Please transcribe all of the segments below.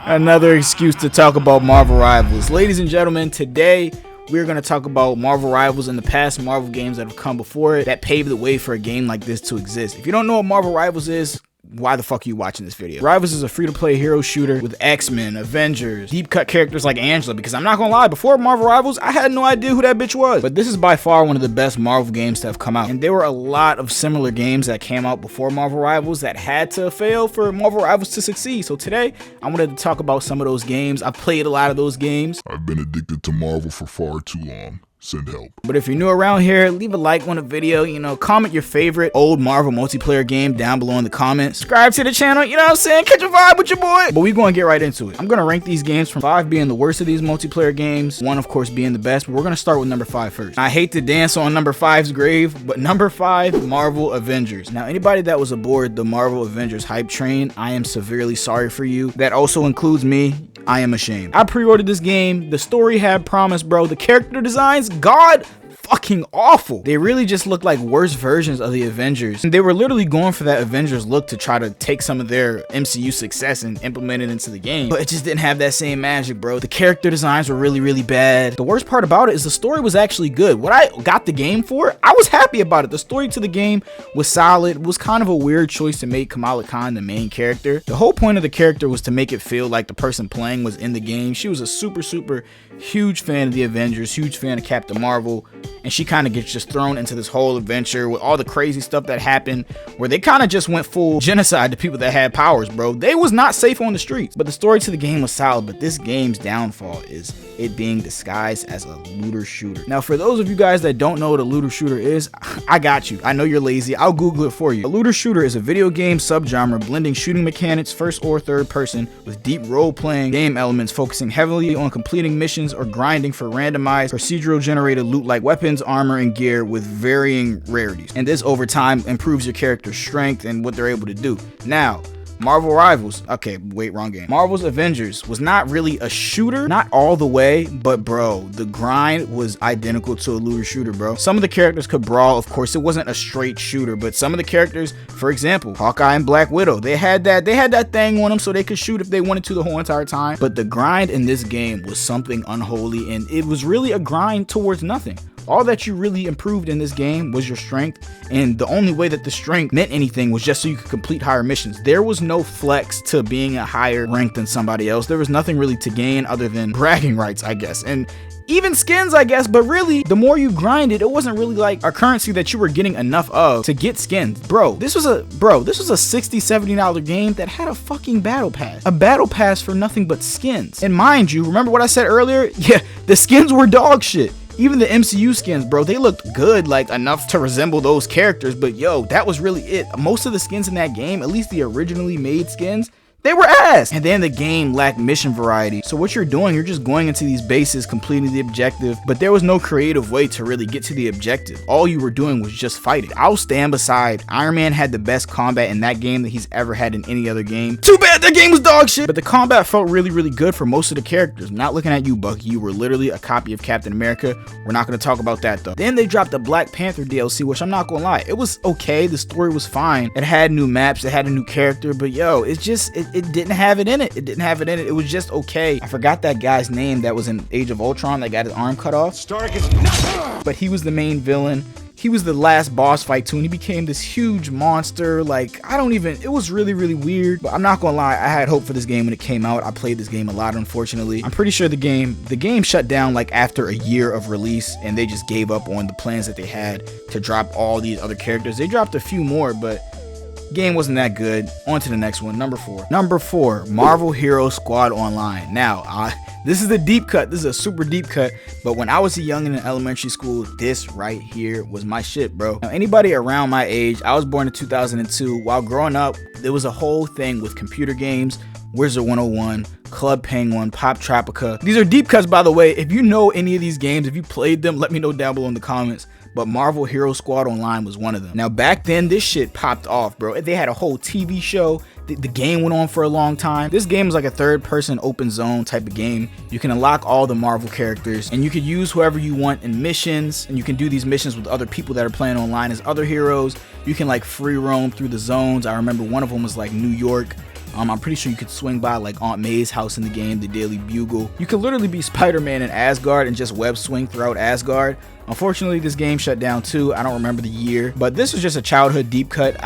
Another excuse to talk about Marvel Rivals. Ladies and gentlemen, today we're going to talk about Marvel Rivals and the past Marvel games that have come before it that paved the way for a game like this to exist. If you don't know what Marvel Rivals is, why the fuck are you watching this video? Rivals is a free-to-play hero shooter with X-Men, Avengers, deep-cut characters like Angela, because I'm not gonna lie, before Marvel Rivals, I had no idea who that bitch was. But this is by far one of the best Marvel games to have come out. And there were a lot of similar games that came out before Marvel Rivals that had to fail for Marvel Rivals to succeed. So today, I wanted to talk about some of those games. I've played a lot of those games. I've been addicted to Marvel for far too long. Send help. But if you're new around here, leave a like on the video, comment your favorite old Marvel multiplayer game down below in the comments. Subscribe to the channel, you know what I'm saying? Catch a vibe with your boy. But we're going to get right into it. I'm going to rank these games from 5 being the worst of these multiplayer games, 1 of course being the best, but we're going to start with number 5 first. I hate to dance on number 5's grave, but number 5, Marvel Avengers. Now, anybody that was aboard the Marvel Avengers hype train, I am severely sorry for you. That also includes me. I am ashamed. I pre-ordered this game. The story had promise, bro. The character designs, God fucking awful. They really just look like worse versions of the Avengers. And they were literally going for that Avengers look to try to take some of their MCU success and implement it into the game. But it just didn't have that same magic, bro. The character designs were really, really bad. The worst part about it is the story was actually good. What I got the game for, I was happy about it. The story to the game was solid. It was kind of a weird choice to make Kamala Khan the main character. The whole point of the character was to make it feel like the person playing was in the game. She was a super huge fan of the Avengers, huge fan of Captain Marvel, and she kind of gets just thrown into this whole adventure with all the crazy stuff that happened where they kind of just went full genocide to people that had powers, bro. They was not safe on the streets. But the story to the game was solid, but this game's downfall is it being disguised as a looter shooter. Now, for those of you guys that don't know what a looter shooter is, I got you. I know you're lazy. I'll Google it for you. A looter shooter is a video game subgenre blending shooting mechanics, first or third person, with deep role-playing game elements focusing heavily on completing missions or grinding for randomized procedural generated loot like weapons, armor, and gear with varying rarities. And this over time improves your character's strength and what they're able to do. Now, Marvel Rivals, okay, wait, wrong game. Marvel's Avengers was not really a shooter, not all the way, but bro, the grind was identical to a looter shooter, bro. Some of the characters could brawl, of course, it wasn't a straight shooter, but some of the characters, for example, Hawkeye and Black Widow, they had that thing on them so they could shoot if they wanted to the whole entire time. But the grind in this game was something unholy, and it was really a grind towards nothing. All that you really improved in this game was your strength, and the only way that the strength meant anything was just so you could complete higher missions. There was no flex to being a higher rank than somebody else. There was nothing really to gain other than bragging rights, I guess, and even skins, I guess. But really, the more you grinded, it wasn't really like a currency that you were getting enough of to get skins. Bro, this was a $60-$70 game that had a fucking battle pass. A battle pass for nothing but skins. And mind you, remember what I said earlier? Yeah, the skins were dog shit. Even the MCU skins, bro, they looked good, like enough to resemble those characters, but yo, that was really it. Most of the skins in that game, at least the originally made skins, they were ass. And then the game lacked mission variety. So what you're doing, you're just going into these bases, completing the objective, but there was no creative way to really get to the objective. All you were doing was just fighting. I'll stand beside, Iron Man had the best combat in that game that he's ever had in any other game. Too bad that game was dog shit. But the combat felt really, really good for most of the characters. Not looking at you, Bucky. You were literally a copy of Captain America. We're not going to talk about that though. Then they dropped the Black Panther DLC, which I'm not going to lie, it was okay. The story was fine. It had new maps, it had a new character, but yo, it didn't have it in it. It didn't have it in it. It was just okay. I forgot that guy's name that was in Age of Ultron that got his arm cut off. Stark is not. But he was the main villain. He was the last boss fight too, and he became this huge monster. Like, it was really, really weird. But I'm not gonna lie, I had hope for this game when it came out. I played this game a lot, unfortunately. I'm pretty sure the game shut down like after a year of release, and they just gave up on the plans that they had to drop all these other characters. They dropped a few more, but game wasn't that good. On to the next one. Number 4, Marvel Hero Squad Online. Now, this is the deep cut. This is a super deep cut. But when I was a youngin' in elementary school, this right here was my shit, bro. Now, anybody around my age, I was born in 2002. While growing up, there was a whole thing with computer games, Wizard 101, Club Penguin, Pop Tropica. These are deep cuts, by the way. If you know any of these games, if you played them, let me know down below in the comments. but Marvel Hero Squad Online was one of them. Now back then, this shit popped off, bro. They had a whole TV show. The game went on for a long time. This game is like a third-person open zone type of game. You can unlock all the Marvel characters, and you can use whoever you want in missions, and you can do these missions with other people that are playing online as other heroes. You can like free roam through the zones. I remember one of them was like New York. I'm pretty sure you could swing by like Aunt May's house in the game, the Daily Bugle. You could literally be Spider-Man in Asgard and just web swing throughout Asgard. Unfortunately, this game shut down too. I don't remember the year, but this was just a childhood deep cut.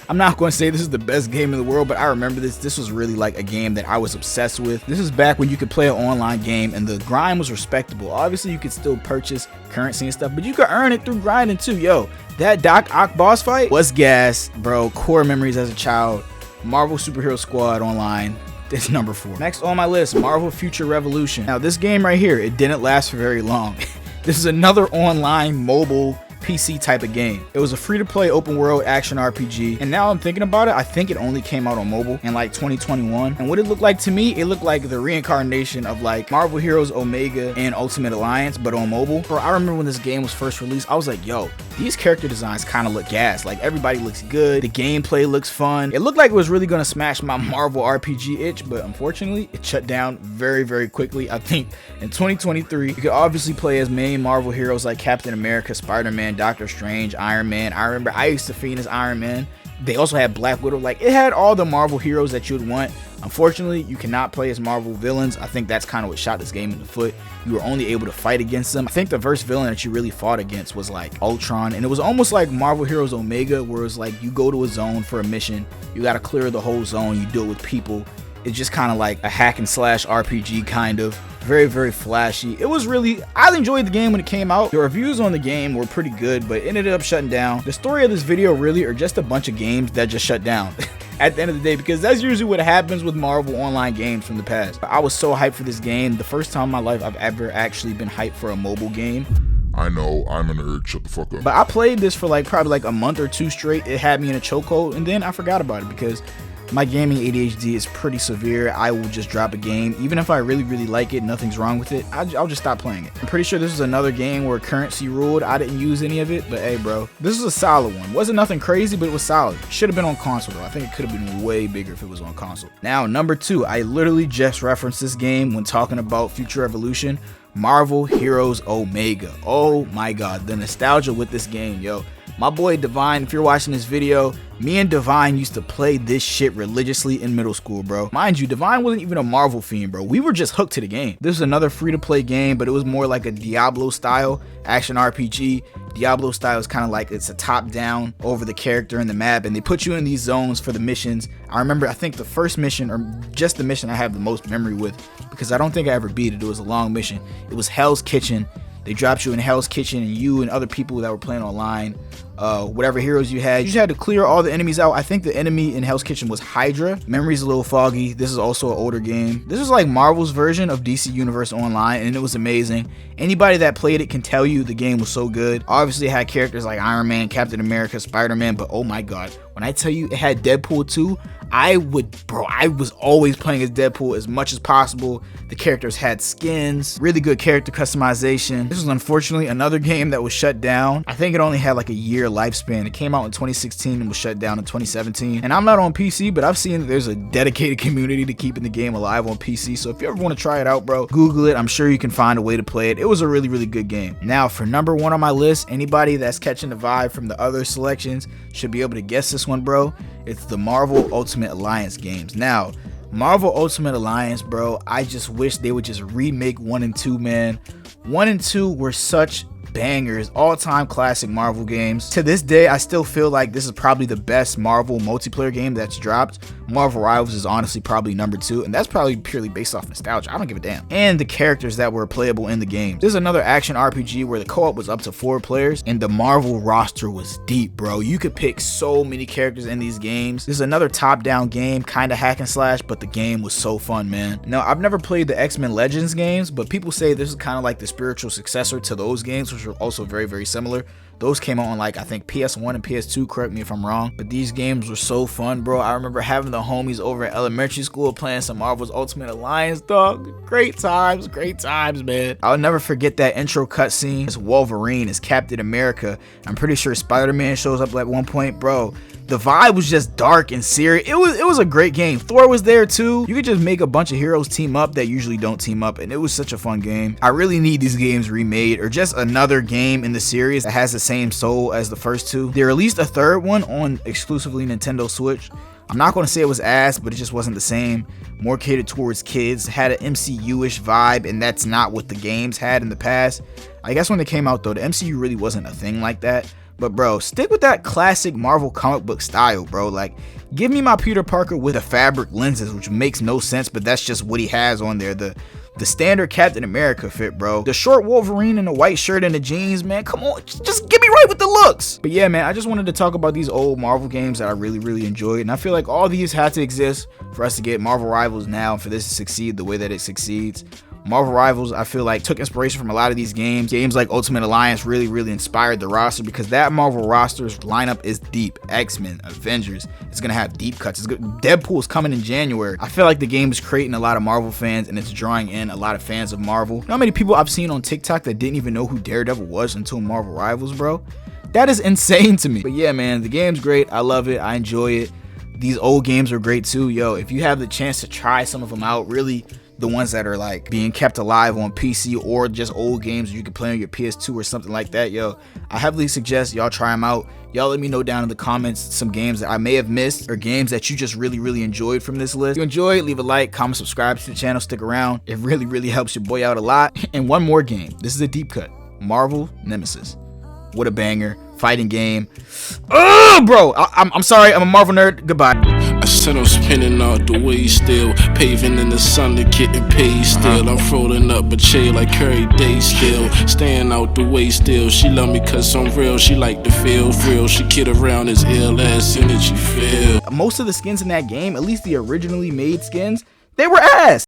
I'm not going to say this is the best game in the world, but I remember this. This was really like a game that I was obsessed with. This is back when you could play an online game and the grind was respectable. Obviously, you could still purchase currency and stuff, but you could earn it through grinding too. Yo, that Doc Ock boss fight was gas, bro. Core memories as a child. Marvel Superhero Squad Online. It's number 4. Next on my list, Marvel Future Revolution. Now this game right here, it didn't last for very long. This is another online mobile PC type of game. It was a free-to-play open world action RPG, and now I'm thinking about it, I think it only came out on mobile in like 2021. And what it looked like to me, it looked like the reincarnation of like Marvel Heroes Omega and Ultimate Alliance, but on mobile. Bro, I remember when this game was first released, I was like, yo, these character designs kind of look gas. Like everybody looks good, the gameplay looks fun. It looked like it was really gonna smash my Marvel RPG itch, but unfortunately it shut down very, very quickly. I think in 2023, you could obviously play as main Marvel heroes like Captain America, Spider-Man, Doctor Strange, Iron Man. I remember I used to fiend as Iron Man. They also had Black Widow. Like, it had all the Marvel heroes that you would want. Unfortunately, you cannot play as Marvel villains. I think that's kind of what shot this game in the foot. You were only able to fight against them. I think the first villain that you really fought against was like Ultron, and it was almost like Marvel Heroes Omega, where it's like you go to a zone for a mission, you got to clear the whole zone, you do it with people. It's just kind of like a hack and slash RPG kind of. Very, very flashy. It was really, I enjoyed the game when it came out. The reviews on the game were pretty good, but it ended up shutting down. The story of this video really are just a bunch of games that just shut down at the end of the day, because that's usually what happens with Marvel online games from the past. I was so hyped for this game. The first time in my life I've ever actually been hyped for a mobile game. I know, I'm a nerd, shut the fuck up. But I played this for like probably like a month or two straight. It had me in a chokehold, and then I forgot about it because my gaming ADHD is pretty severe. I will just drop a game. Even if I really, really like it, nothing's wrong with it, I'll just stop playing it. I'm pretty sure this is another game where currency ruled. I didn't use any of it, but hey, bro, this is a solid one. Wasn't nothing crazy, but it was solid. Should have been on console, though. I think it could have been way bigger if it was on console. Now, number 2, I literally just referenced this game when talking about Future Evolution. Marvel Heroes Omega. Oh my god, the nostalgia with this game, yo. My boy Divine, if you're watching this video, me and Divine used to play this shit religiously in middle school, bro. Mind you, Divine wasn't even a Marvel fiend, bro. We were just hooked to the game. This is another free-to-play game, but it was more like a Diablo style action RPG. Diablo style is kind of like it's a top-down over the character in the map, and they put you in these zones for the missions. I remember, I think the first mission, or just the mission I have the most memory with, because I don't think I ever beat it. It was a long mission. It was Hell's Kitchen. They dropped you in Hell's Kitchen, and you and other people that were playing online, whatever heroes you just had to clear all the enemies out. I think the enemy in Hell's Kitchen was Hydra. Memory's a little foggy. This is also an older game. This is like Marvel's version of DC Universe Online, and it was amazing. Anybody that played it can tell you the game was so good. Obviously, it had characters like Iron Man, Captain America, Spider-Man, but oh my god, when I tell you it had Deadpool too, I was always playing as Deadpool as much as possible. The characters had skins, really good character customization. This was unfortunately another game that was shut down. I think it only had like a year lifespan. It came out in 2016 and was shut down in 2017. And I'm not on PC, but I've seen that there's a dedicated community to keeping the game alive on PC. So if you ever want to try it out, bro, Google it. I'm sure you can find a way to play it. It was a really, really good game. Now for number 1 on my list, anybody that's catching the vibe from the other selections should be able to guess this one, bro. It's the Marvel Ultimate Alliance games. Now, Marvel Ultimate Alliance, bro, I just wish they would just remake 1 and 2, man. 1 and 2 were such bangers, all-time classic Marvel games. To this day, I still feel like this is probably the best Marvel multiplayer game that's dropped. Marvel Rivals is honestly probably number 2, and that's probably purely based off nostalgia. I don't give a damn. And the characters that were playable in the game. This is another action RPG where the co-op was up to 4 players, and the Marvel roster was deep, bro. You could pick so many characters in these games. This is another top-down game, kind of hack and slash, but the game was so fun, man. Now, I've never played the X-Men Legends games, but people say this is kind of like the spiritual successor to those games, which which are also very, very similar. Those came out on like, I think PS1 and PS2, correct me if I'm wrong. But these games were so fun, bro. I remember having the homies over at elementary school playing some Marvel's Ultimate Alliance, dog. Great times, man. I'll never forget that intro cutscene. It's Wolverine, it's Captain America. I'm pretty sure Spider-Man shows up at one point, bro. The vibe was just dark and serious. It was a great game. Thor was there too. You could just make a bunch of heroes team up that usually don't team up, and it was such a fun game. I really need these games remade, or just another game in the series that has the same soul as the first two. They released a third one on exclusively Nintendo Switch. I'm not going to say it was ass, but it just wasn't the same. More catered towards kids, had an MCU-ish vibe, and that's not what the games had in the past. I guess when it came out though, the MCU really wasn't a thing like that. But bro, stick with that classic Marvel comic book style, bro. Like, give me my Peter Parker with the fabric lenses, which makes no sense, but that's just what he has on there. The standard Captain America fit, bro. The short Wolverine in the white shirt and the jeans, man. Come on, just get me right with the looks. But yeah, man, I just wanted to talk about these old Marvel games that I really, really enjoyed. And I feel like all these had to exist for us to get Marvel Rivals now, and for this to succeed the way that it succeeds. Marvel Rivals, I feel like, took inspiration from a lot of these games. Games like Ultimate Alliance really, really inspired the roster, because that Marvel roster's lineup is deep. X-Men, Avengers, it's gonna have deep cuts. Deadpool's coming in January. I feel like the game is creating a lot of Marvel fans, and it's drawing in a lot of fans of Marvel. You know how many people I've seen on TikTok that didn't even know who Daredevil was until Marvel Rivals, bro? That is insane to me. But yeah, man, the game's great. I love it. I enjoy it. These old games are great too. Yo, if you have the chance to try some of them out, really, the ones that are like being kept alive on PC, or just old games you can play on your PS2 or something like that, yo, I heavily suggest y'all try them out. Y'all let me know down in the comments some games that I may have missed, or games that you just really, really enjoyed from this list. If you enjoyed, leave a like, comment, subscribe to the channel, stick around. It really, really helps your boy out a lot. And one more game. This is a deep cut. Marvel Nemesis. What a banger. Fighting game. Oh, bro, I'm sorry, I'm a Marvel nerd. Goodbye. I said I'm spinning out the way still, paving in the sun to getting paid still. I'm rolling up a chair like Curry Day still, staying out the way still. She love me cause I'm real, she like to feel real. She kid around as ill as energy feel. Most of the skins in that game, at least the originally made skins, they were ass.